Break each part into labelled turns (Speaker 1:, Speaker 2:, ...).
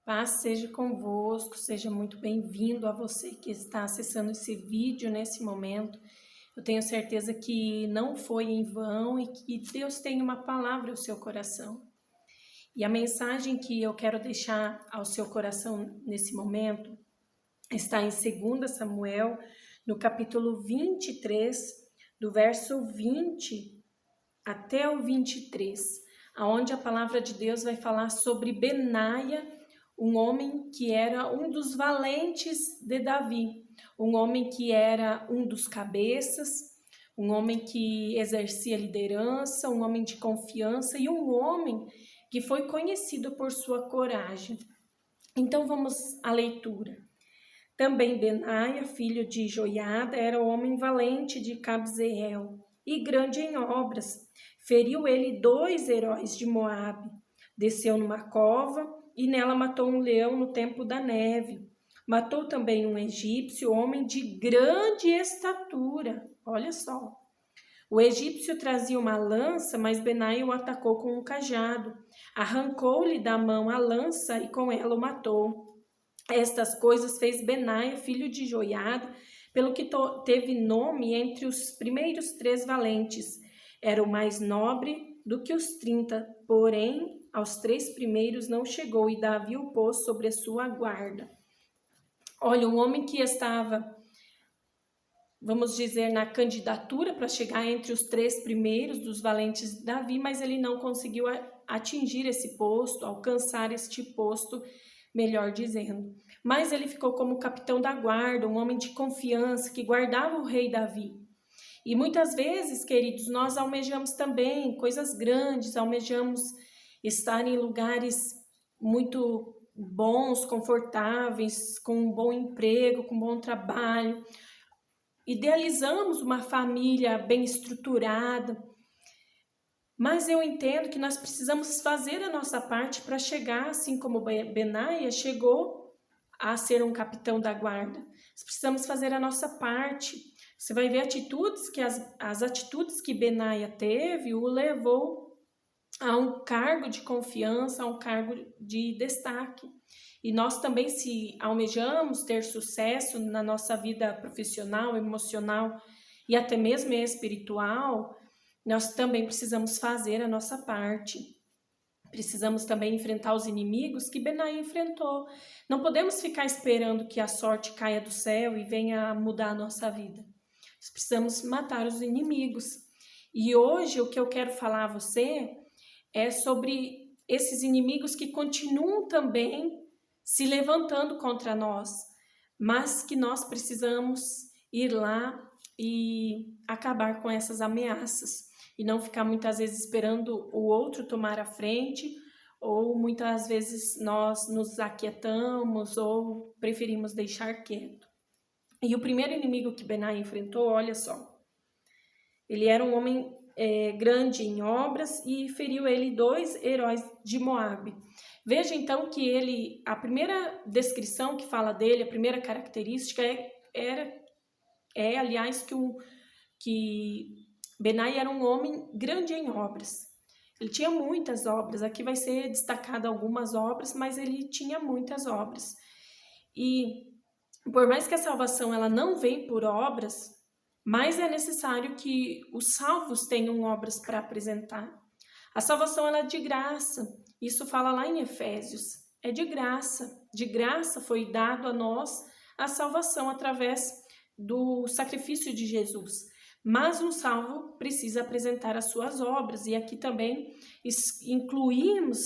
Speaker 1: Paz seja convosco, seja muito bem-vindo a você que está acessando esse vídeo nesse momento. Eu tenho certeza que não foi em vão e que Deus tem uma palavra ao seu coração. E a mensagem que eu quero deixar ao seu coração nesse momento está em 2 Samuel, no capítulo 23, do verso 20 até o 23, onde a palavra de Deus vai falar sobre Benaia, um homem que era um dos valentes de Davi, um homem que era um dos cabeças, um homem que exercia liderança, um homem de confiança e um homem que foi conhecido por sua coragem. Então vamos à leitura. Também Benaia, filho de Joiada, era homem valente de Cabzeel e grande em obras. Feriu ele 2 heróis de Moabe. Desceu numa cova e nela matou um leão no tempo da neve. Matou também um egípcio, homem de grande estatura. Olha só. O egípcio trazia uma lança, mas Benaia o atacou com um cajado. Arrancou-lhe da mão a lança e com ela o matou. Estas coisas fez Benaia, filho de Joiada, pelo que teve nome entre os primeiros 3 valentes. Era o mais nobre do que os 30, porém, aos 3 primeiros não chegou, e Davi o pôs sobre a sua guarda. Olha, um homem que estava, vamos dizer, na candidatura para chegar entre os 3 primeiros dos valentes de Davi, mas ele não conseguiu atingir esse posto, alcançar este posto, melhor dizendo. Mas ele ficou como capitão da guarda, um homem de confiança que guardava o rei Davi. E muitas vezes, queridos, nós almejamos também coisas grandes, almejamos estar em lugares muito bons, confortáveis, com um bom emprego, com um bom trabalho. Idealizamos uma família bem estruturada. Mas eu entendo que nós precisamos fazer a nossa parte para chegar, assim como Benaia chegou a ser um capitão da guarda. Nós precisamos fazer a nossa parte. Você vai ver atitudes que as atitudes que Benaia teve o levou a um cargo de confiança, a um cargo de destaque. E nós também, se almejamos ter sucesso na nossa vida profissional, emocional e até mesmo espiritual, nós também precisamos fazer a nossa parte. Precisamos também enfrentar os inimigos que Benaia enfrentou. Não podemos ficar esperando que a sorte caia do céu e venha mudar a nossa vida. Nós precisamos matar os inimigos. E hoje o que eu quero falar a você é sobre esses inimigos que continuam também se levantando contra nós, mas que nós precisamos ir lá e acabar com essas ameaças. E não ficar muitas vezes esperando o outro tomar a frente, ou muitas vezes nós nos aquietamos ou preferimos deixar quieto. E o primeiro inimigo que Benaia enfrentou, olha só, ele era um homem grande em obras e feriu ele 2 heróis de Moabe. Veja então que a primeira descrição que fala dele, a primeira característica aliás, que Benaia era um homem grande em obras. Ele tinha muitas obras. Aqui vai ser destacado algumas obras, mas ele tinha muitas obras. E por mais que a salvação ela não vem por obras, mas é necessário que os salvos tenham obras para apresentar. A salvação ela é de graça. Isso fala lá em Efésios. É de graça. De graça foi dado a nós a salvação através do sacrifício de Jesus. Mas um salvo precisa apresentar as suas obras, e aqui também incluímos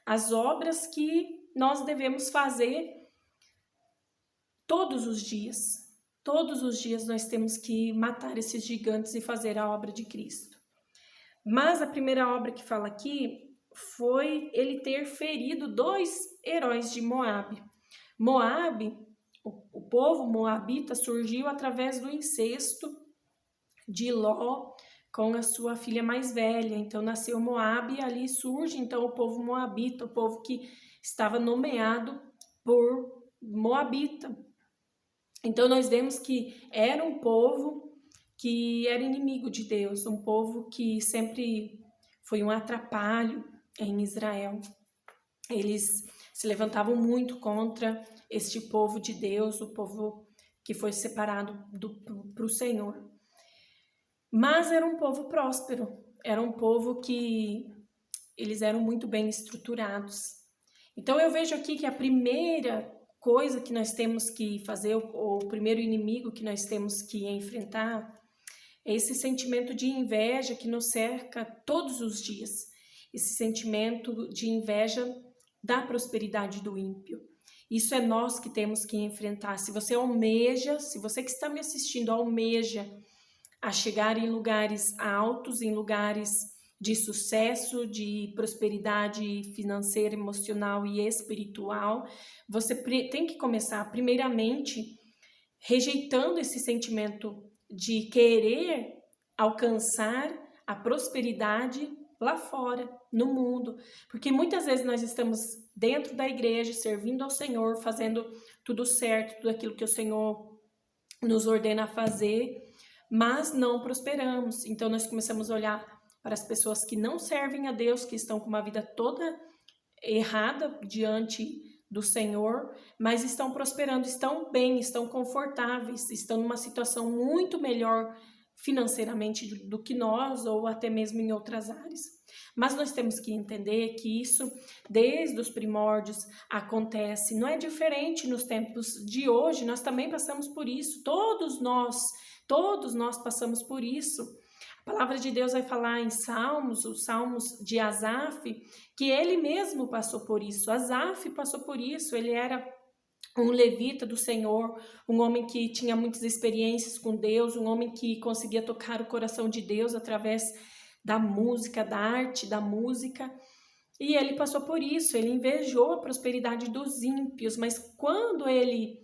Speaker 1: as obras que nós devemos fazer todos os dias. Todos os dias nós temos que matar esses gigantes e fazer a obra de Cristo. Mas a primeira obra que fala aqui foi ele ter ferido 2 heróis de Moabe. Moabe, o povo moabita surgiu através do incesto de Ló com a sua filha mais velha. Então nasceu Moabe e ali surge então o povo moabita, o povo que estava nomeado por Moabita. Então nós vemos que era um povo que era inimigo de Deus, um povo que sempre foi um atrapalho em Israel. Eles se levantavam muito contra este povo de Deus, o povo que foi separado para o Senhor. Mas era um povo próspero, era um povo que eles eram muito bem estruturados. Então eu vejo aqui que a primeira coisa que nós temos que fazer, ou o primeiro inimigo que nós temos que enfrentar, é esse sentimento de inveja que nos cerca todos os dias. Esse sentimento de inveja da prosperidade do ímpio. Isso é nós que temos que enfrentar. Se você almeja, se você que está me assistindo almeja a chegar em lugares altos, em lugares de sucesso, de prosperidade financeira, emocional e espiritual, você tem que começar, primeiramente, rejeitando esse sentimento de querer alcançar a prosperidade lá fora, no mundo. Porque muitas vezes nós estamos dentro da igreja, servindo ao Senhor, fazendo tudo certo, tudo aquilo que o Senhor nos ordena a fazer, mas não prosperamos. Então nós começamos a olhar para as pessoas que não servem a Deus, que estão com uma vida toda errada diante do Senhor, mas estão prosperando, estão bem, estão confortáveis, estão numa situação muito melhor financeiramente do que nós, ou até mesmo em outras áreas. Mas nós temos que entender que isso, desde os primórdios, acontece. Não é diferente nos tempos de hoje, nós também passamos por isso, todos nós passamos por isso. A palavra de Deus vai falar em Salmos, os Salmos de Asaf, que ele mesmo passou por isso. Asaf passou por isso, ele era um levita do Senhor, um homem que tinha muitas experiências com Deus, um homem que conseguia tocar o coração de Deus através da música, da arte da música. E ele passou por isso, ele invejou a prosperidade dos ímpios, mas quando ele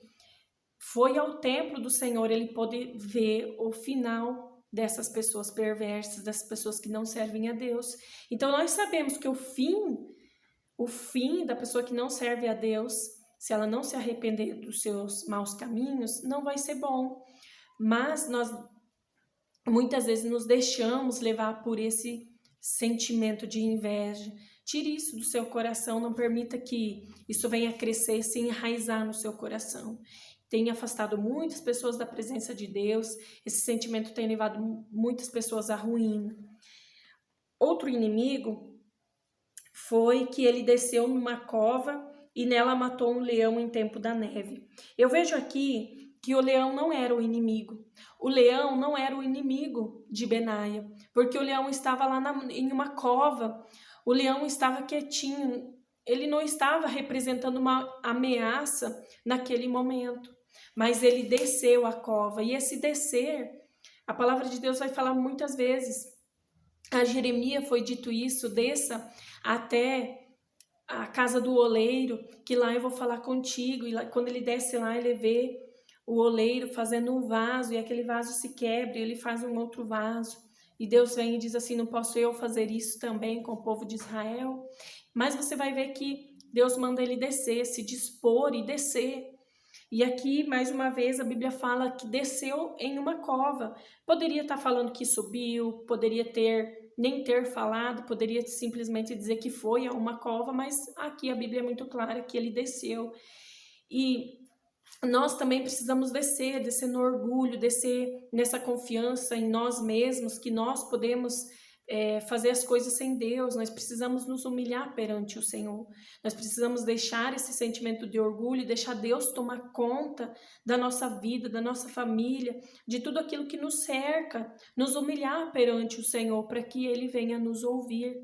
Speaker 1: foi ao templo do Senhor, ele pôde ver o final dessas pessoas perversas, dessas pessoas que não servem a Deus. Então nós sabemos que o fim da pessoa que não serve a Deus, se ela não se arrepender dos seus maus caminhos, não vai ser bom. Mas nós muitas vezes nos deixamos levar por esse sentimento de inveja. Tire isso do seu coração, não permita que isso venha crescer, se enraizar no seu coração. Tem afastado muitas pessoas da presença de Deus, esse sentimento tem levado muitas pessoas à ruína. Outro inimigo foi que ele desceu numa cova e nela matou um leão em tempo da neve. Eu vejo aqui que o leão não era o inimigo. O leão não era o inimigo de Benaia, porque o leão estava lá em uma cova, o leão estava quietinho, ele não estava representando uma ameaça naquele momento, mas ele desceu a cova, e esse descer, a palavra de Deus vai falar muitas vezes, a Jeremias foi dito isso, desça até a casa do oleiro, que lá eu vou falar contigo, e lá, quando ele desce lá, ele vê o oleiro fazendo um vaso, e aquele vaso se quebra, e ele faz um outro vaso, e Deus vem e diz assim, não posso eu fazer isso também com o povo de Israel? Mas você vai ver que Deus manda ele descer, se dispor e descer. E aqui, mais uma vez, a Bíblia fala que desceu em uma cova. Poderia estar falando que subiu, poderia nem ter falado, poderia simplesmente dizer que foi a uma cova, mas aqui a Bíblia é muito clara que ele desceu. E nós também precisamos descer no orgulho, descer nessa confiança em nós mesmos, que nós podemos fazer as coisas sem Deus. Nós precisamos nos humilhar perante o Senhor, nós precisamos deixar esse sentimento de orgulho, deixar Deus tomar conta da nossa vida, da nossa família, de tudo aquilo que nos cerca, nos humilhar perante o Senhor, para que Ele venha nos ouvir.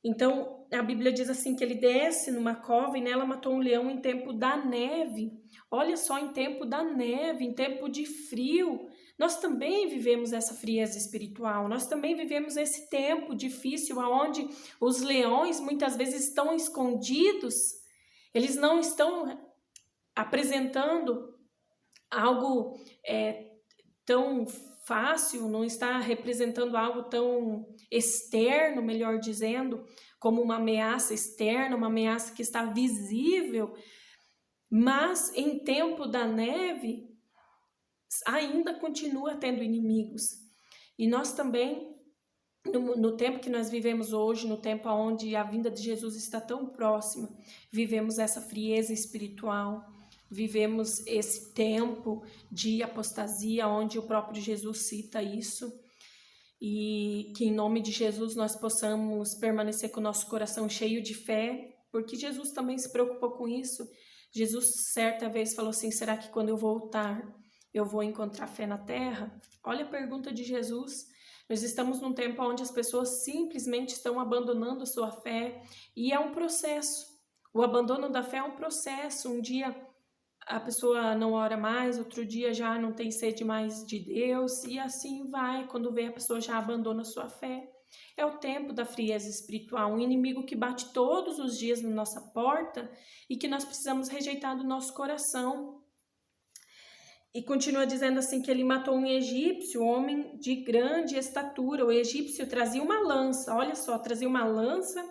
Speaker 1: Então, a Bíblia diz assim, que ele desce numa cova e nela matou um leão em tempo da neve. Olha só, em tempo da neve, em tempo de frio. Nós também vivemos essa frieza espiritual, nós também vivemos esse tempo difícil, onde os leões muitas vezes estão escondidos, eles não estão apresentando algo tão fácil, não está representando algo tão externo, melhor dizendo, como uma ameaça externa, uma ameaça que está visível, mas em tempo da neve ainda continua tendo inimigos. E nós também no tempo que nós vivemos hoje, no tempo onde a vinda de Jesus está tão próxima, vivemos essa frieza espiritual, vivemos esse tempo de apostasia, onde o próprio Jesus cita isso, e que em nome de Jesus nós possamos permanecer com o nosso coração cheio de fé, porque Jesus também se preocupou com isso. Jesus certa vez falou assim: será que quando eu voltar eu vou encontrar fé na terra? Olha a pergunta de Jesus. Nós estamos num tempo onde as pessoas simplesmente estão abandonando sua fé, e é um processo. O abandono da fé é um processo. Um dia a pessoa não ora mais, outro dia já não tem sede mais de Deus, e assim vai. Quando vê, a pessoa já abandona sua fé. É o tempo da frieza espiritual, um inimigo que bate todos os dias na nossa porta e que nós precisamos rejeitar do nosso coração. E continua dizendo assim que ele matou um egípcio, homem de grande estatura. O egípcio trazia uma lança, olha só, trazia uma lança,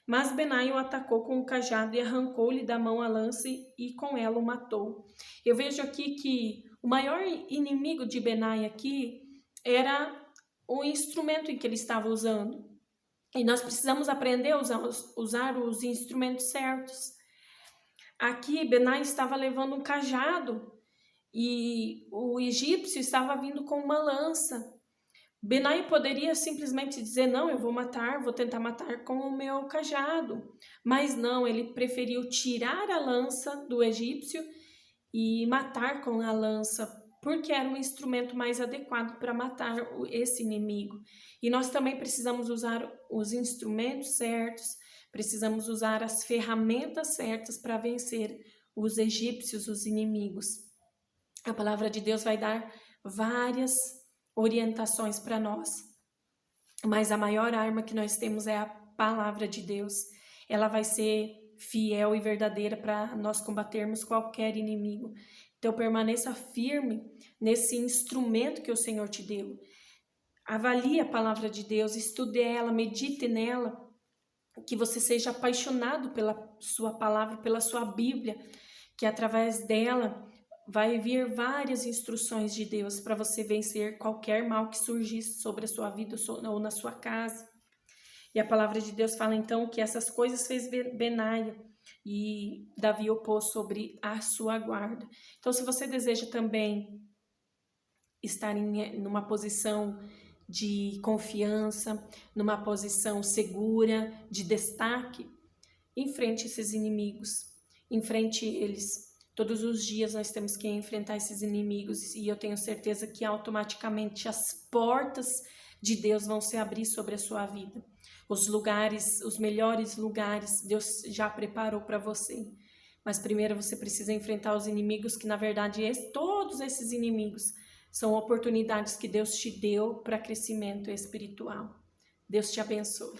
Speaker 1: mas Benai o atacou com o cajado e arrancou-lhe da mão a lança e com ela o matou. Eu vejo aqui que o maior inimigo de Benai aqui era o instrumento em que ele estava usando. E nós precisamos aprender a usar os instrumentos certos. Aqui Benai estava levando um cajado e o egípcio estava vindo com uma lança. Benai poderia simplesmente dizer: não, eu vou tentar matar com o meu cajado. Mas não, ele preferiu tirar a lança do egípcio e matar com a lança, porque era um instrumento mais adequado para matar esse inimigo. E nós também precisamos usar os instrumentos certos, precisamos usar as ferramentas certas para vencer os egípcios, os inimigos. A palavra de Deus vai dar várias orientações para nós, mas a maior arma que nós temos é a palavra de Deus. Ela vai ser fiel e verdadeira para nós combatermos qualquer inimigo. Então permaneça firme nesse instrumento que o Senhor te deu. Avalie a palavra de Deus, estude ela, medite nela, que você seja apaixonado pela sua palavra, pela sua Bíblia, que através dela vai vir várias instruções de Deus para você vencer qualquer mal que surgisse sobre a sua vida ou na sua casa. E a palavra de Deus fala então que essas coisas fez Benaia e Davi opôs sobre a sua guarda. Então, se você deseja também estar numa posição de confiança, numa posição segura, de destaque, enfrente esses inimigos, enfrente eles. Todos os dias nós temos que enfrentar esses inimigos, e eu tenho certeza que automaticamente as portas de Deus vão se abrir sobre a sua vida. Os lugares, os melhores lugares, Deus já preparou para você. Mas primeiro você precisa enfrentar os inimigos, que na verdade todos esses inimigos são oportunidades que Deus te deu para crescimento espiritual. Deus te abençoe.